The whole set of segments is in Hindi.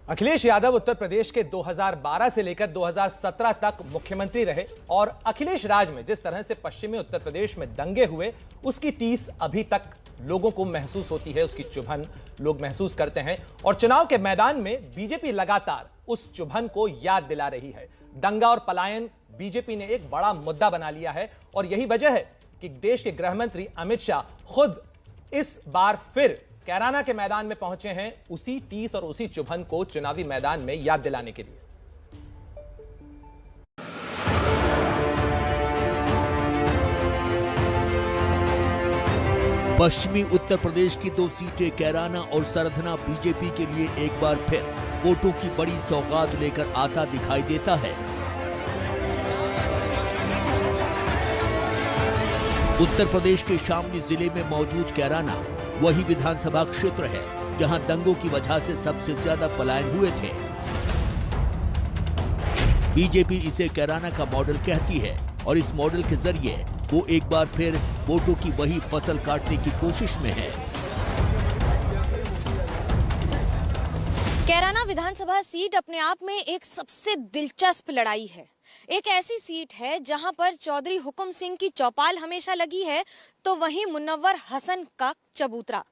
अखिलेश यादव उत्तर प्रदेश के 2012 से लेकर 2017 तक मुख्यमंत्री रहे और अखिलेश राज में जिस तरह से पश्चिमी उत्तर प्रदेश में दंगे हुए उसकी टीस अभी तक लोगों को महसूस होती है, उसकी चुभन लोग महसूस करते हैं और चुनाव के मैदान में बीजेपी लगातार उस चुभन को याद दिला रही है। दंगा और पलायन बीजेपी ने एक बड़ा मुद्दा बना लिया है और यही वजह है कि देश के गृह मंत्री अमित शाह खुद इस बार फिर कैराना के मैदान में पहुंचे हैं उसी टीस और उसी चुभन को चुनावी मैदान में याद दिलाने के लिए। पश्चिमी उत्तर प्रदेश की 2 सीटें कैराना और सरधना बीजेपी के लिए एक बार फिर वोटों की बड़ी सौगात लेकर आता दिखाई देता है। उत्तर प्रदेश के शामली जिले में मौजूद कैराना वही विधानसभा क्षेत्र है जहां दंगों की वजह से सबसे ज्यादा पलायन हुए थे। बीजेपी इसे कैराना का मॉडल कहती है और इस मॉडल के जरिए वो एक बार फिर वोटों की वही फसल काटने की कोशिश में है। कैराना विधानसभा सीट अपने आप में एक सबसे दिलचस्प लड़ाई है। एक ऐसी सीट है जहां पर चौधरी हुकुम सिंह की चौपाल हमेशा लगी है तो वहीं मुनव्वर हसन का चबूतरा।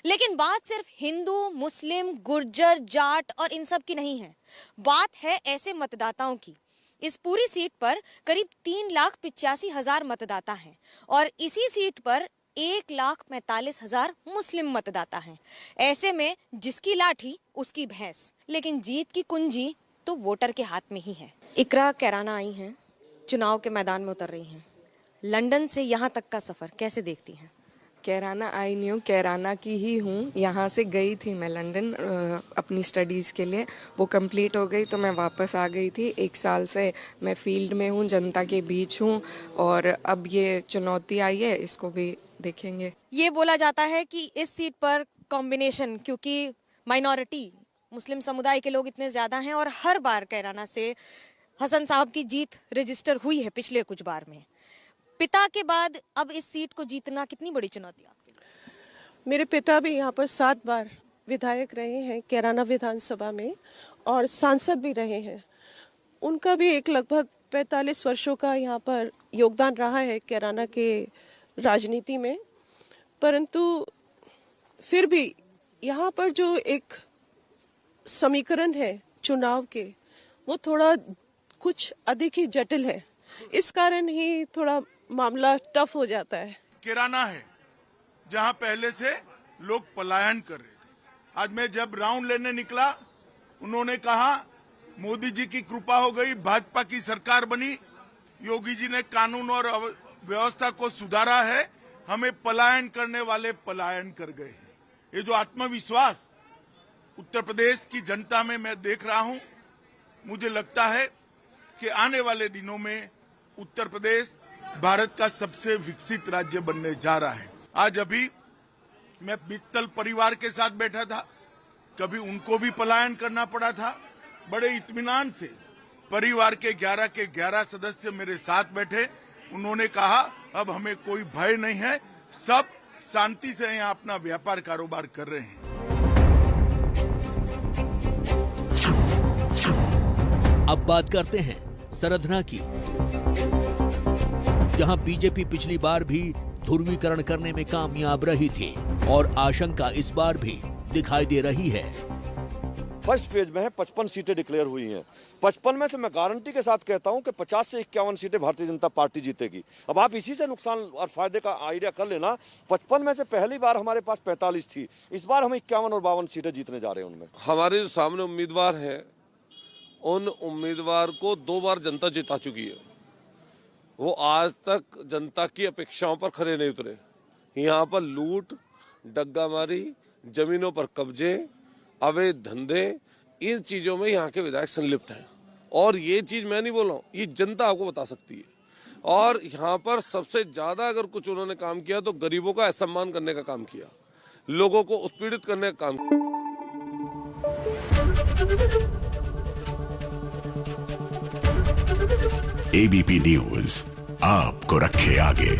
लेकिन बात सिर्फ हिंदू, मुस्लिम, गुर्जर, जाट और इन सब की नहीं है, बात है ऐसे मतदाताओं की। इस पूरी सीट पर करीब 3,85,000 मतदाता हैं और इसी सीट पर 1,45,000 मुस्लिम मतदाता हैं। ऐसे में जिसकी लाठी उसकी भैंस, लेकिन जीत की कुंजी तो वोटर के हाथ में ही है। इकरा कैराना आई हैं, चुनाव के मैदान में उतर रही हैं। लंदन से यहाँ तक का सफर कैसे देखती हैं? कैराना आई नहीं हूँ, कैराना की ही हूँ। यहाँ से गई थी मैं लंदन अपनी स्टडीज़ के लिए, वो कंप्लीट हो गई तो मैं वापस आ गई थी। 1 साल से मैं फील्ड में हूँ, जनता के बीच हूँ और अब ये चुनौती आई है, इसको भी देखेंगे। ये बोला जाता है कि इस सीट पर कॉम्बिनेशन, क्योंकि माइनॉरिटी मुस्लिम समुदाय के लोग इतने ज़्यादा हैं और हर बार कैराना से हसन साहब की जीत रजिस्टर हुई है पिछले कुछ बार में। पिता के बाद अब इस सीट को जीतना कितनी बड़ी चुनौती आपके लिए? मेरे पिता भी यहाँ पर 7 बार विधायक रहे हैं कैराना विधानसभा में और सांसद भी रहे हैं। उनका भी एक लगभग 45 वर्षों का यहाँ पर योगदान रहा है कैराना के राजनीति में, परंतु फिर भी यहाँ पर जो एक समीकरण है चुनाव के, वो थोड़ा कुछ अधिक ही जटिल है। इस कारण ही थोड़ा मामला टफ हो जाता है। कैराना है जहां पहले से लोग पलायन कर रहे थे। आज मैं जब राउंड लेने निकला, उन्होंने कहा मोदी जी की कृपा हो गई, भाजपा की सरकार बनी, योगी जी ने कानून और व्यवस्था को सुधारा है, हमें पलायन करने वाले पलायन कर गए हैं। ये जो आत्मविश्वास उत्तर प्रदेश की जनता में मैं देख रहा हूं, मुझे लगता है कि आने वाले दिनों में उत्तर प्रदेश भारत का सबसे विकसित राज्य बनने जा रहा है। आज अभी मैं मित्तल परिवार के साथ बैठा था, कभी उनको भी पलायन करना पड़ा था। बड़े इत्मीनान से परिवार के 11 के 11 सदस्य मेरे साथ बैठे। उन्होंने कहा अब हमें कोई भय नहीं है, सब शांति से यहाँ अपना व्यापार कारोबार कर रहे हैं। अब बात करते हैं सरधना की, जहां बीजेपी पिछली बार भी ध्रुवीकरण करने में कामयाब रही थी और आशंका इस बार भी दिखाई दे रही है। फर्स्ट फेज में है 55 सीटें डिक्लेयर हुई हैं। 55 में से मैं गारंटी के साथ कहता हूं कि 50 से 51 सीटें भारतीय जनता पार्टी जीतेगी। अब आप इसी से नुकसान और फायदे का आइडिया कर लेना। 55 में से पहली बार हमारे पास 45 थी, इस बार हम 51 और 52 सीटें जीतने जा रहे हैं। उनमें हमारे सामने उम्मीदवार है, उन उम्मीदवार को 2 बार जनता जिता चुकी है। वो आज तक जनता की अपेक्षाओं पर खरे नहीं उतरे। यहाँ पर लूट, डग्गामारी, जमीनों पर कब्जे, अवैध धंधे, इन चीजों में यहाँ के विधायक संलिप्त हैं और ये चीज मैं नहीं बोल रहा हूँ, ये जनता आपको बता सकती है। और यहाँ पर सबसे ज्यादा अगर कुछ उन्होंने काम किया तो गरीबों का असम्मान करने का काम किया, लोगों को उत्पीड़ित करने का काम किया। एबीपी न्यूज आपको रखे आगे।